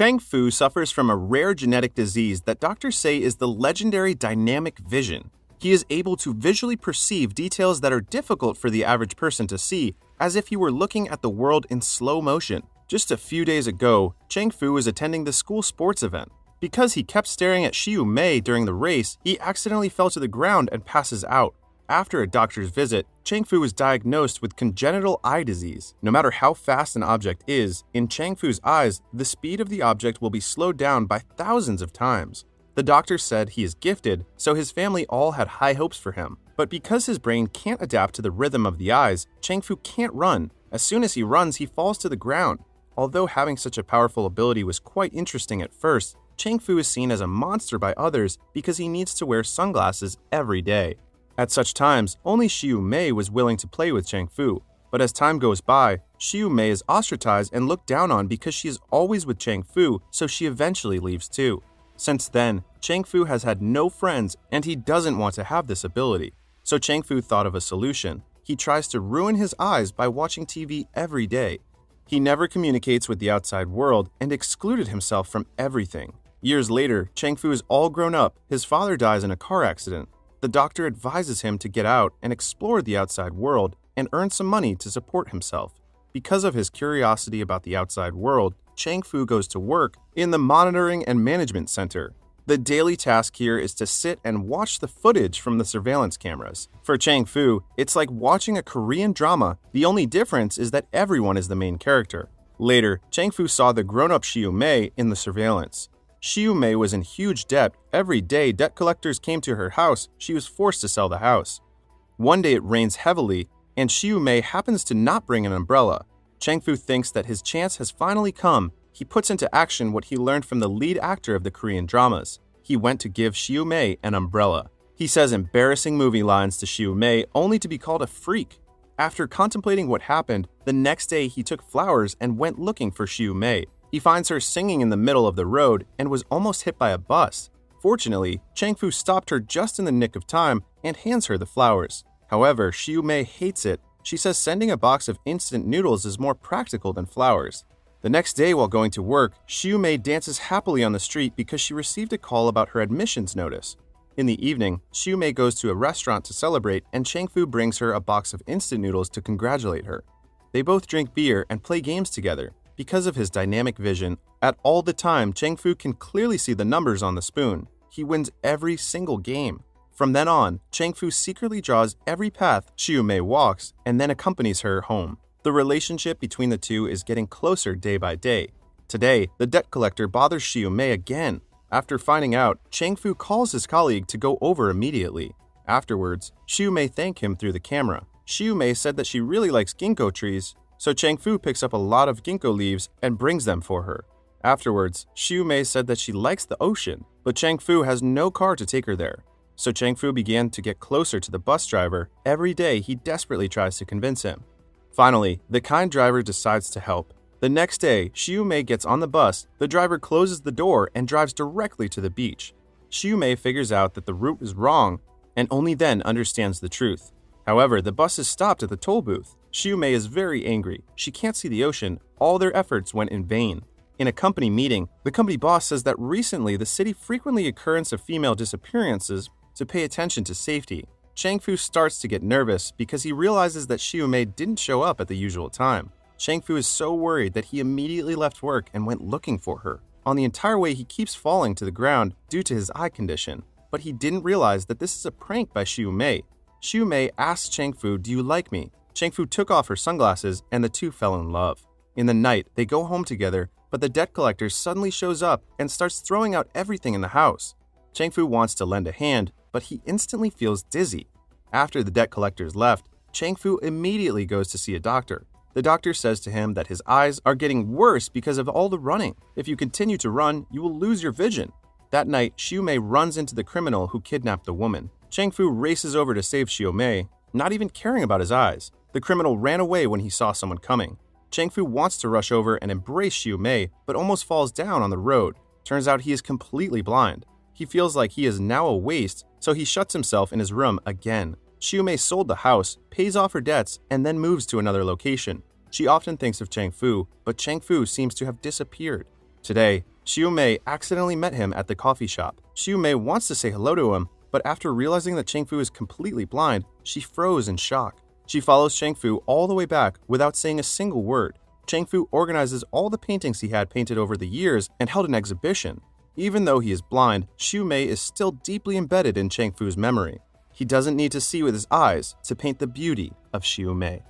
Chang Fu suffers from a rare genetic disease that doctors say is the legendary dynamic vision. He is able to visually perceive details that are difficult for the average person to see, as if he were looking at the world in slow motion. Just a few days ago, Chang Fu was attending the school sports event. Because he kept staring at Xiu Mei during the race, he accidentally fell to the ground and passes out. After a doctor's visit, Chang Fu was diagnosed with congenital eye disease. No matter how fast an object is, in Chang Fu's eyes, the speed of the object will be slowed down by thousands of times. The doctor said he is gifted, so his family all had high hopes for him. But because his brain can't adapt to the rhythm of the eyes, Chang Fu can't run. As soon as he runs, he falls to the ground. Although having such a powerful ability was quite interesting at first, Chang Fu is seen as a monster by others because he needs to wear sunglasses every day. At such times, only Xiu Mei was willing to play with Chang Fu. But as time goes by, Xiu Mei is ostracized and looked down on because she is always with Chang Fu, so she eventually leaves too. Since then, Chang Fu has had no friends and he doesn't want to have this ability. So Chang Fu thought of a solution. He tries to ruin his eyes by watching TV every day. He never communicates with the outside world and excluded himself from everything. Years later, Chang Fu is all grown up. His father dies in a car accident. The doctor advises him to get out and explore the outside world and earn some money to support himself. Because of his curiosity about the outside world, Chang Fu goes to work in the Monitoring and Management Center. The daily task here is to sit and watch the footage from the surveillance cameras. For Chang Fu, it's like watching a Korean drama. The only difference is that everyone is the main character. Later, Chang Fu saw the grown-up Xiu Mei in the surveillance. Xiu Mei was in huge debt. Every day, debt collectors came to her house. She was forced to sell the house. One day it rains heavily, and Xiu Mei happens to not bring an umbrella. Chang Fu thinks that his chance has finally come. He puts into action what he learned from the lead actor of the Korean dramas. He went to give Xiu Mei an umbrella. He says embarrassing movie lines to Xiu Mei only to be called a freak. After contemplating what happened, the next day he took flowers and went looking for Xiu Mei. He finds her singing in the middle of the road and was almost hit by a bus. Fortunately, Chang Fu stopped her just in the nick of time and hands her the flowers. However, Xiu Mei hates it. She says sending a box of instant noodles is more practical than flowers. The next day while going to work, Xiu Mei dances happily on the street because she received a call about her admissions notice. In the evening, Xiu Mei goes to a restaurant to celebrate and Chang Fu brings her a box of instant noodles to congratulate her. They both drink beer and play games together. Because of his dynamic vision, at all the time, Chang Fu can clearly see the numbers on the spoon. He wins every single game. From then on, Chang Fu secretly draws every path Xiu Mei walks and then accompanies her home. The relationship between the two is getting closer day by day. Today, the debt collector bothers Xiu Mei again. After finding out, Chang Fu calls his colleague to go over immediately. Afterwards, Xiu Mei thanked him through the camera. Xiu Mei said that she really likes ginkgo trees, so Chang Fu picks up a lot of ginkgo leaves and brings them for her. Afterwards, Xiu Mei said that she likes the ocean, but Chang Fu has no car to take her there. So Chang Fu began to get closer to the bus driver. Every day, he desperately tries to convince him. Finally, the kind driver decides to help. The next day, Xiu Mei gets on the bus, the driver closes the door and drives directly to the beach. Xiu Mei figures out that the route is wrong and only then understands the truth. However, the bus is stopped at the toll booth. Xiu Mei is very angry. She can't see the ocean. All their efforts went in vain. In a company meeting, the company boss says that recently the city frequently occurrence of female disappearances to pay attention to safety. Chang Fu starts to get nervous because he realizes that Xiu Mei didn't show up at the usual time. Chang Fu is so worried that he immediately left work and went looking for her. On the entire way, he keeps falling to the ground due to his eye condition, but he didn't realize that this is a prank by Xiu Mei. Xiu Mei asks Chang Fu, "Do you like me?" Chang Fu took off her sunglasses and the two fell in love. In the night, they go home together, but the debt collector suddenly shows up and starts throwing out everything in the house. Chang Fu wants to lend a hand, but he instantly feels dizzy. After the debt collectors left, Chang Fu immediately goes to see a doctor. The doctor says to him that his eyes are getting worse because of all the running. If you continue to run, you will lose your vision. That night, Xiu Mei runs into the criminal who kidnapped the woman. Chang Fu races over to save Xiu Mei, not even caring about his eyes. The criminal ran away when he saw someone coming. Chang Fu wants to rush over and embrace Xiu Mei, but almost falls down on the road. Turns out he is completely blind. He feels like he is now a waste, so he shuts himself in his room again. Xiu Mei sold the house, pays off her debts, and then moves to another location. She often thinks of Chang Fu, but Chang Fu seems to have disappeared. Today, Xiu Mei accidentally met him at the coffee shop. Xiu Mei wants to say hello to him, but after realizing that Cheng Fu is completely blind, she froze in shock. She follows Cheng Fu all the way back without saying a single word. Cheng Fu organizes all the paintings he had painted over the years and held an exhibition. Even though he is blind, Xiu Mei is still deeply embedded in Cheng Fu's memory. He doesn't need to see with his eyes to paint the beauty of Xiu Mei.